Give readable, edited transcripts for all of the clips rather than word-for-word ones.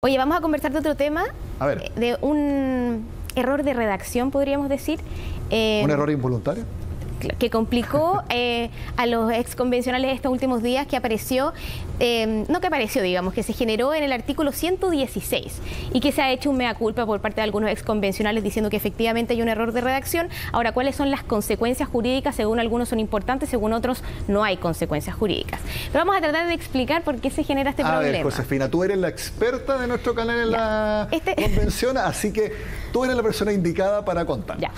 Oye, vamos a conversar de otro tema, A ver. de un error de redacción, podríamos decir. ¿Un error involuntario? Que complicó a los exconvencionales estos últimos días, que apareció, digamos, que se generó en el artículo 116 y que se ha hecho un mea culpa por parte de algunos exconvencionales diciendo que efectivamente hay un error de redacción. Ahora, ¿cuáles son las consecuencias jurídicas? Según algunos son importantes, según otros no hay consecuencias jurídicas. Pero vamos a tratar de explicar por qué se genera este problema. A ver, Josefina, tú eres la experta de nuestro canal en la convención, así que tú eres la persona indicada para contarnos. Ya.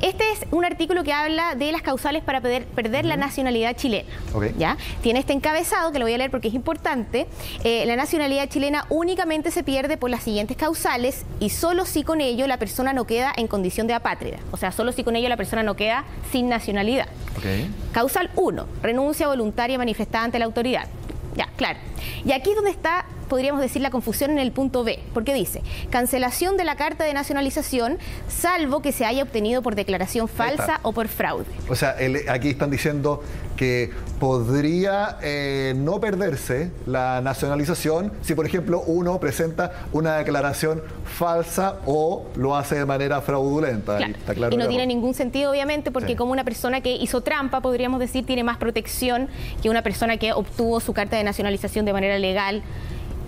Este es un artículo que habla de las causales para perder la nacionalidad chilena. Okay. ¿Ya? Tiene este encabezado, que lo voy a leer porque es importante. La nacionalidad chilena únicamente se pierde por las siguientes causales y solo si con ello la persona no queda en condición de apátrida. O sea, solo si con ello la persona no queda sin nacionalidad. Okay. Causal 1, renuncia voluntaria manifestada ante la autoridad. Ya, claro. Y aquí es donde está, podríamos decir, la confusión en el punto B, porque dice, cancelación de la carta de nacionalización, salvo que se haya obtenido por declaración falsa o por fraude. O sea, aquí están diciendo que podría no perderse la nacionalización si, por ejemplo, uno presenta una declaración falsa o lo hace de manera fraudulenta. Claro. Está claro, y no tiene ningún sentido, obviamente, porque sí, como una persona que hizo trampa, podríamos decir, tiene más protección que una persona que obtuvo su carta de nacionalización de manera legal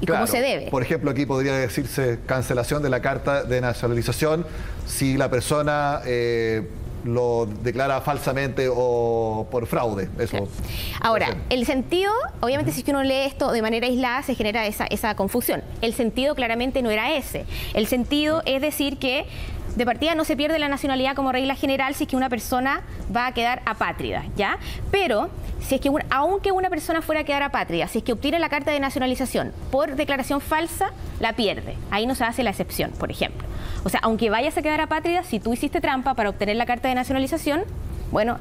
y claro, como se debe. Por ejemplo, aquí podría decirse cancelación de la carta de nacionalización si la persona lo declara falsamente o por fraude. Eso. Claro. Ahora, el sentido, obviamente si es que uno lee esto de manera aislada se genera esa confusión. El sentido claramente no era ese. El sentido es decir que de partida no se pierde la nacionalidad como regla general si es que una persona va a quedar apátrida, ¿ya? Pero si es que aunque una persona fuera a quedar apátrida, si es que obtiene la carta de nacionalización por declaración falsa, la pierde. Ahí no se hace la excepción, por ejemplo. O sea, aunque vayas a quedar apátrida, si tú hiciste trampa para obtener la carta de nacionalización, bueno,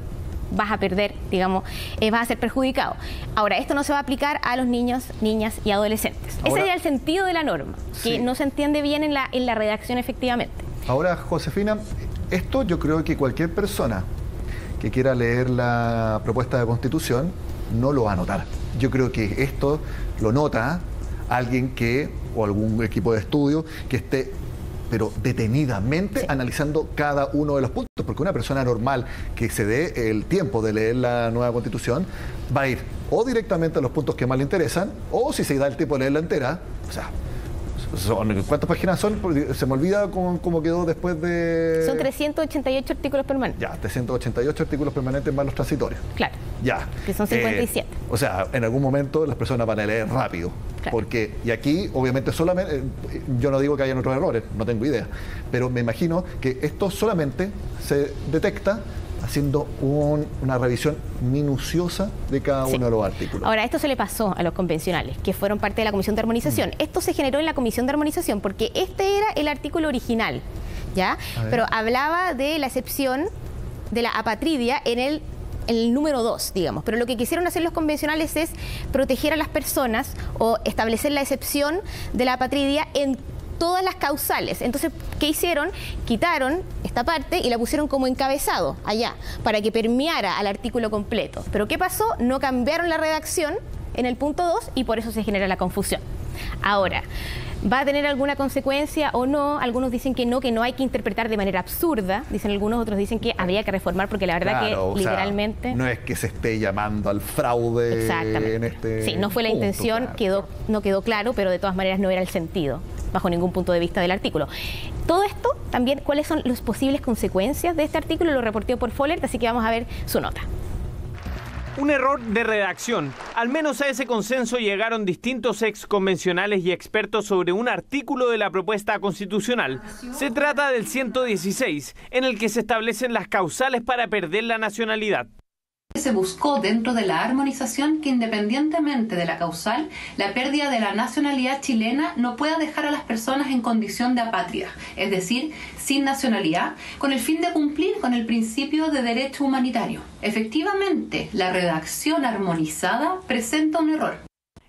vas a perder, digamos, vas a ser perjudicado. Ahora, esto no se va a aplicar a los niños, niñas y adolescentes. Ese sería el sentido de la norma, que sí, no se entiende bien en la redacción efectivamente. Ahora, Josefina, esto yo creo que cualquier persona que quiera leer la propuesta de Constitución no lo va a notar. Yo creo que esto lo nota alguien o algún equipo de estudio que esté pero detenidamente analizando cada uno de los puntos, porque una persona normal que se dé el tiempo de leer la nueva Constitución va a ir o directamente a los puntos que más le interesan, o si se da el tiempo de leerla entera, o sea, ¿cuántas páginas son? Se me olvida cómo quedó después de... Son 388 artículos permanentes. Ya, 388 artículos permanentes más los transitorios. Claro. Ya. Que son 57. O sea, en algún momento las personas van a leer rápido. Claro. Porque, y aquí, obviamente, solamente, yo no digo que hayan otros errores, no tengo idea, pero me imagino que esto solamente se detecta haciendo una revisión minuciosa de cada uno de los artículos. Ahora, esto se le pasó a los convencionales, que fueron parte de la Comisión de Armonización. Esto se generó en la Comisión de Armonización porque este era el artículo original, ¿ya? Pero hablaba de la excepción de la apatridia en el número 2, digamos. Pero lo que quisieron hacer los convencionales es proteger a las personas o establecer la excepción de la apatridia en todas las causales. Entonces, ¿qué hicieron? Quitaron esta parte y la pusieron como encabezado allá, para que permeara al artículo completo. Pero ¿qué pasó? No cambiaron la redacción en el punto 2 y por eso se genera la confusión. Ahora, ¿va a tener alguna consecuencia o no? Algunos dicen que no hay que interpretar de manera absurda, dicen algunos, otros dicen que habría que reformar porque la verdad que literalmente... no es que se esté llamando al fraude. Exactamente. En este sí, no fue la intención, claro. No quedó claro, pero de todas maneras no era el sentido, bajo ningún punto de vista del artículo. Todo esto, también, ¿cuáles son las posibles consecuencias de este artículo? Lo reportó por Follert, así que vamos a ver su nota. Un error de redacción. Al menos a ese consenso llegaron distintos exconvencionales y expertos sobre un artículo de la propuesta constitucional. Se trata del 116, en el que se establecen las causales para perder la nacionalidad. Se buscó dentro de la armonización que independientemente de la causal, la pérdida de la nacionalidad chilena no pueda dejar a las personas en condición de apátrida, es decir, sin nacionalidad, con el fin de cumplir con el principio de derecho humanitario. Efectivamente, la redacción armonizada presenta un error.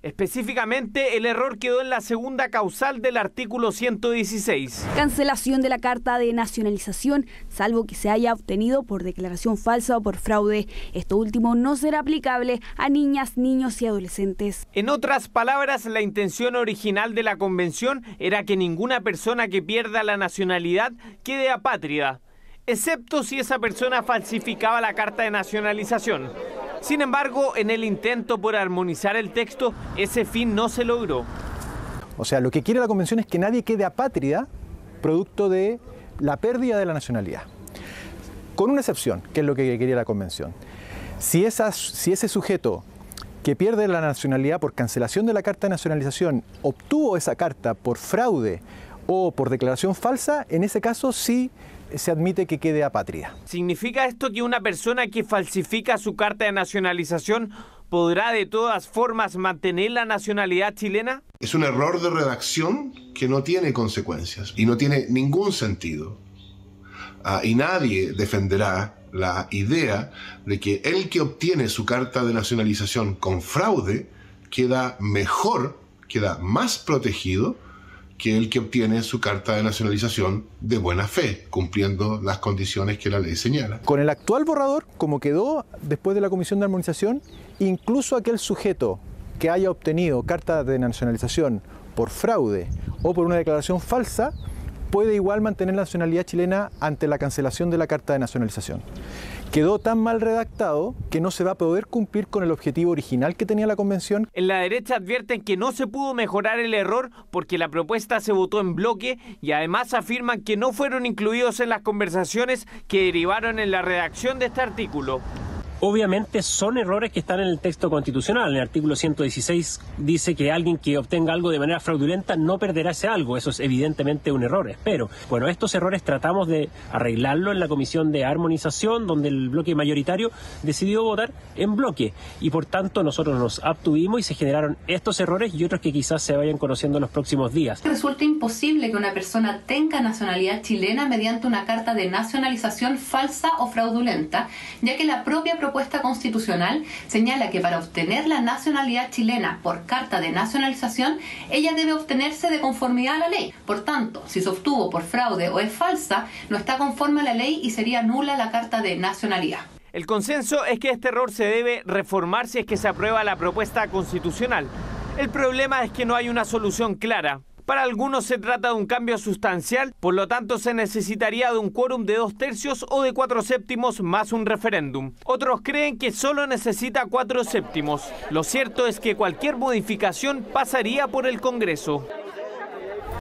Específicamente, el error quedó en la segunda causal del artículo 116. Cancelación de la carta de nacionalización, salvo que se haya obtenido por declaración falsa o por fraude. Esto último no será aplicable a niñas, niños y adolescentes. En otras palabras, la intención original de la convención era que ninguna persona que pierda la nacionalidad quede apátrida, excepto si esa persona falsificaba la carta de nacionalización. Sin embargo, en el intento por armonizar el texto, ese fin no se logró. O sea, lo que quiere la Convención es que nadie quede apátrida producto de la pérdida de la nacionalidad. Con una excepción, que es lo que quería la Convención. Si ese sujeto que pierde la nacionalidad por cancelación de la carta de nacionalización obtuvo esa carta por fraude o por declaración falsa, en ese caso sí se admite que quede apátrida. ¿Significa esto que una persona que falsifica su carta de nacionalización podrá de todas formas mantener la nacionalidad chilena? Es un error de redacción que no tiene consecuencias y no tiene ningún sentido. Y nadie defenderá la idea de que el que obtiene su carta de nacionalización con fraude queda mejor, queda más protegido que el que obtiene su carta de nacionalización de buena fe, cumpliendo las condiciones que la ley señala. Con el actual borrador, como quedó después de la Comisión de Armonización, incluso aquel sujeto que haya obtenido carta de nacionalización por fraude o por una declaración falsa, puede igual mantener la nacionalidad chilena ante la cancelación de la carta de nacionalización. Quedó tan mal redactado que no se va a poder cumplir con el objetivo original que tenía la Convención. En la derecha advierten que no se pudo mejorar el error porque la propuesta se votó en bloque y además afirman que no fueron incluidos en las conversaciones que derivaron en la redacción de este artículo. Obviamente son errores que están en el texto constitucional. En el artículo 116 dice que alguien que obtenga algo de manera fraudulenta no perderá ese algo. Eso es evidentemente un error. Pero, bueno, estos errores tratamos de arreglarlo en la Comisión de Armonización, donde el bloque mayoritario decidió votar en bloque. Y por tanto nosotros nos abstuvimos y se generaron estos errores y otros que quizás se vayan conociendo en los próximos días. Resulta imposible que una persona tenga nacionalidad chilena mediante una carta de nacionalización falsa o fraudulenta, ya que la propia propuesta constitucional señala que para obtener la nacionalidad chilena por carta de nacionalización, ella debe obtenerse de conformidad a la ley. Por tanto, si se obtuvo por fraude o es falsa, no está conforme a la ley y sería nula la carta de nacionalidad. El consenso es que este error se debe reformar si es que se aprueba la propuesta constitucional. El problema es que no hay una solución clara. Para algunos se trata de un cambio sustancial, por lo tanto se necesitaría de un quórum de 2/3 o de 4/7 más un referéndum. Otros creen que solo necesita 4/7. Lo cierto es que cualquier modificación pasaría por el Congreso.